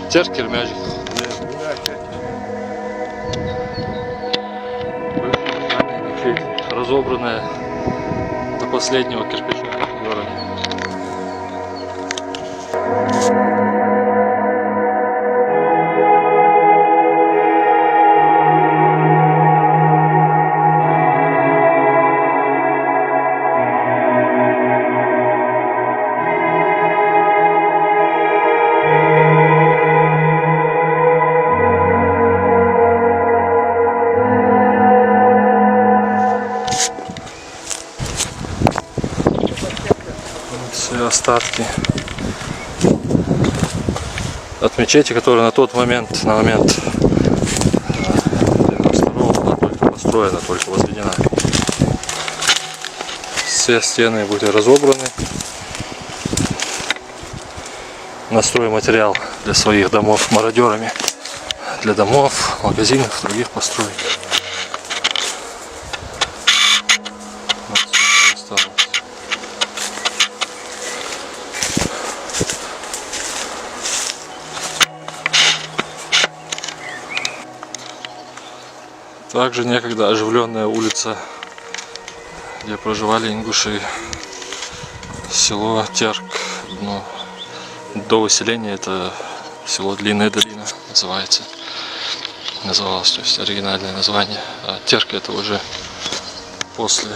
Теркер, мячик. Разобранная до последнего кирпича. Все остатки от мечети, которая на тот момент, на момент 92-го была только построена, только возведена. Все стены были разобраны на стройматериал для своих домов мародерами, для домов, магазинов, других построек. Также некогда оживленная улица, где проживали ингуши, село Терк. Но до выселения это село Длинная долина называлось, то есть оригинальное название. А Терк это уже после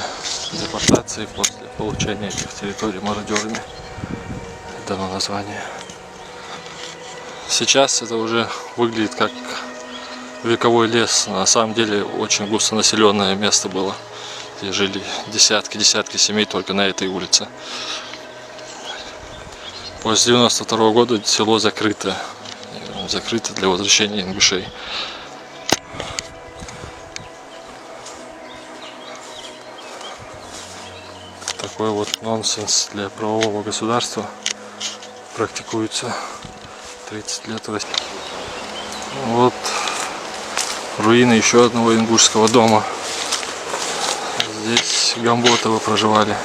депортации, после получения этих территорий мародерами дано название. Сейчас это уже выглядит как вековой лес. На самом деле очень густонаселенное место было, где жили десятки семей только на этой улице. После 92-го года село закрыто для возвращения ингушей. Такой вот нонсенс для правового государства практикуется 30 лет. Вот руины еще одного ингушского дома. Здесь Гамботовы проживали.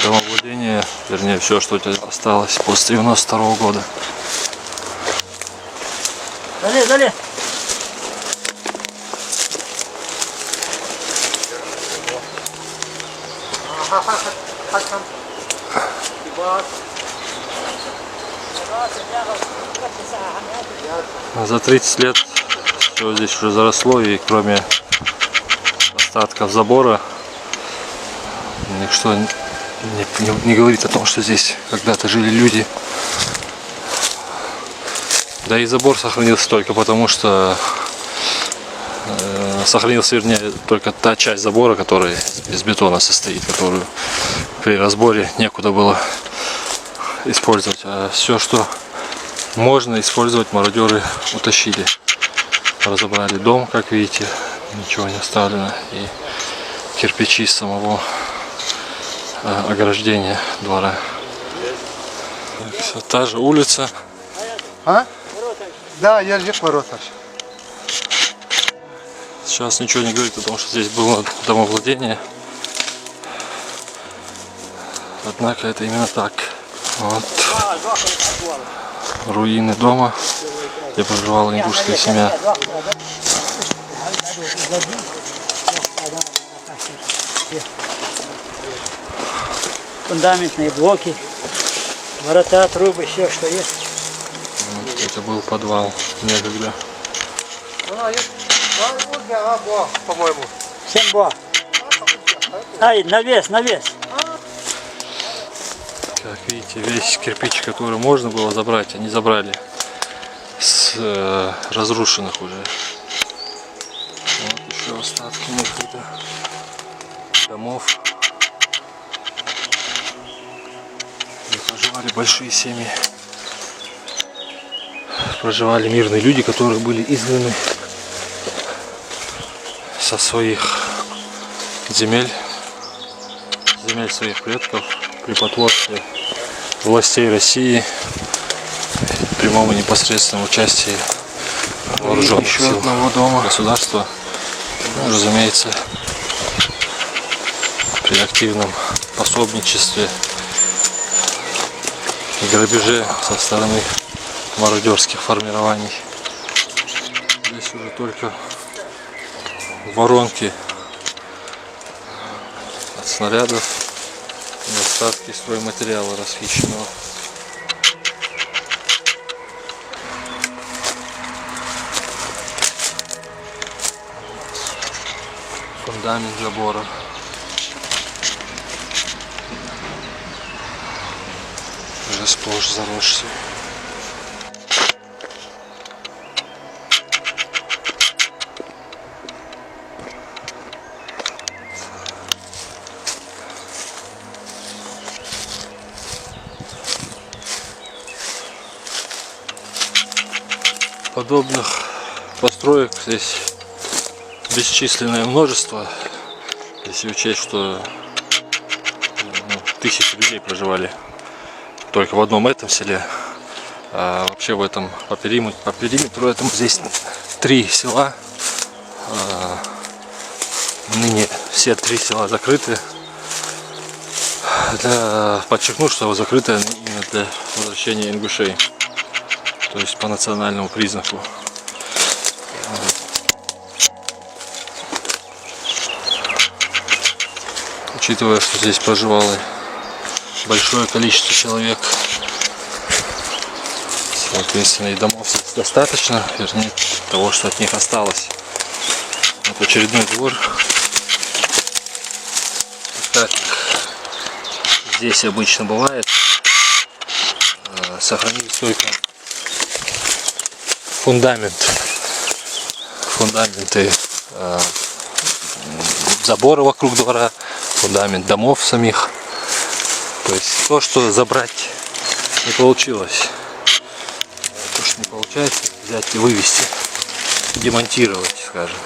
Домовладение, вернее, все, что осталось после 92-го года. Далее. За 30 лет все здесь уже заросло, и кроме остатков забора ничто не говорит о том, что здесь когда-то жили люди. Да и забор сохранился только потому, что сохранился, вернее, только та часть забора, которая из бетона состоит, которую при разборе некуда было использовать. А все, что можно использовать, мародеры утащили. Разобрали дом, как видите, ничего не оставлено, и кирпичи самого ограждения двора. Все та же улица. А? Да, я здесь ворота. Сейчас ничего не говорит о том, что здесь было домовладение. Однако это именно так. Вот руины дома, где проживала ингушская семья. Фундаментные блоки, ворота, трубы, все, что есть. Вот это был подвал некогда. По-моему. 7 бо. Ай, навес. Как видите, весь кирпич, который можно было забрать, они забрали с разрушенных уже. Вот еще остатки некогда домов, где проживали большие семьи. Проживали мирные люди, которые были изгнаны со своих земель своих предков при потворстве властей России, в прямом и непосредственном участии вооруженных сил одного дома государства, разумеется, при активном пособничестве грабежи со стороны мародерских формирований. Здесь уже только воронки от снарядов и остатки стройматериала расхищенного. Фундамент забора. Уже сплошь заросший. Подобных построек здесь бесчисленное множество, если учесть, что тысячи людей проживали только в одном этом селе. А вообще в этом по периметру этому здесь 3 села. Ныне все 3 села закрыты. Подчеркну, что закрыты именно для возвращения ингушей, то есть по национальному признаку. Учитывая, что здесь проживало большое количество человек, соответственно, и домов здесь достаточно, вернее, того, что от них осталось. Вот очередной двор. Как здесь обычно бывает, сохранились только фундаменты забора вокруг двора, фундамент домов самих. То есть то, что забрать не получилось, то, что не получается взять и вывести, демонтировать, скажем,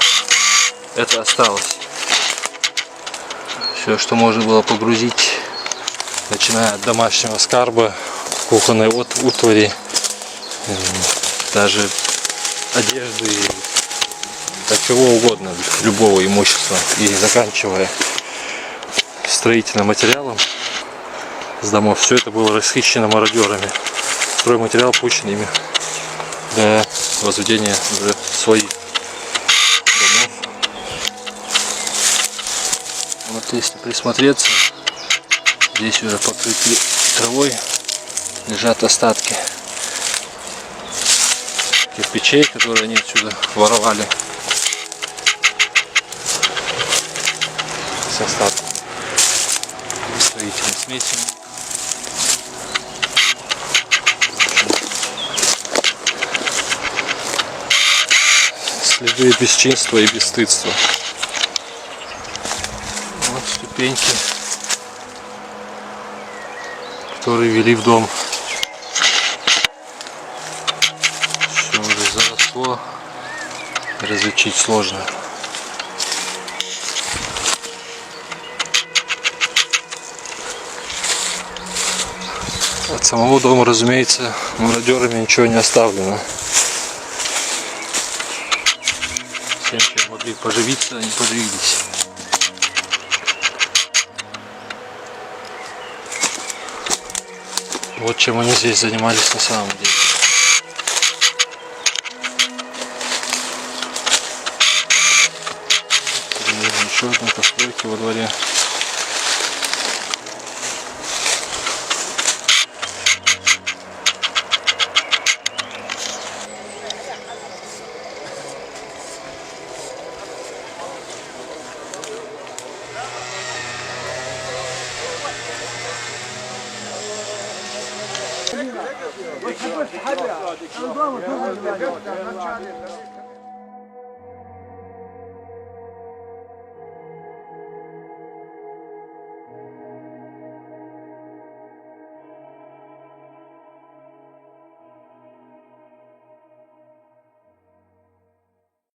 это осталось. Все, что можно было погрузить, начиная от домашнего скарба, кухонной утвари, даже одежды, до чего угодно, любого имущества, и заканчивая строительным материалом с домов, все это было расхищено мародерами. Стройматериал пущен ими для возведения уже своих домов. Вот если присмотреться, здесь уже покрыты травой, лежат остатки кирпичей, которые они отсюда воровали с остатками строительной смеси. Следы бесчинства и бесстыдства. Вот ступеньки, которые вели в дом. Все уже заросло, различить сложно. От самого дома, разумеется, мародерами ничего не оставлено. Всем, чем могли поживиться, они поживились. Вот чем они здесь занимались на самом деле. Еще одна постройка во дворе. Hayır.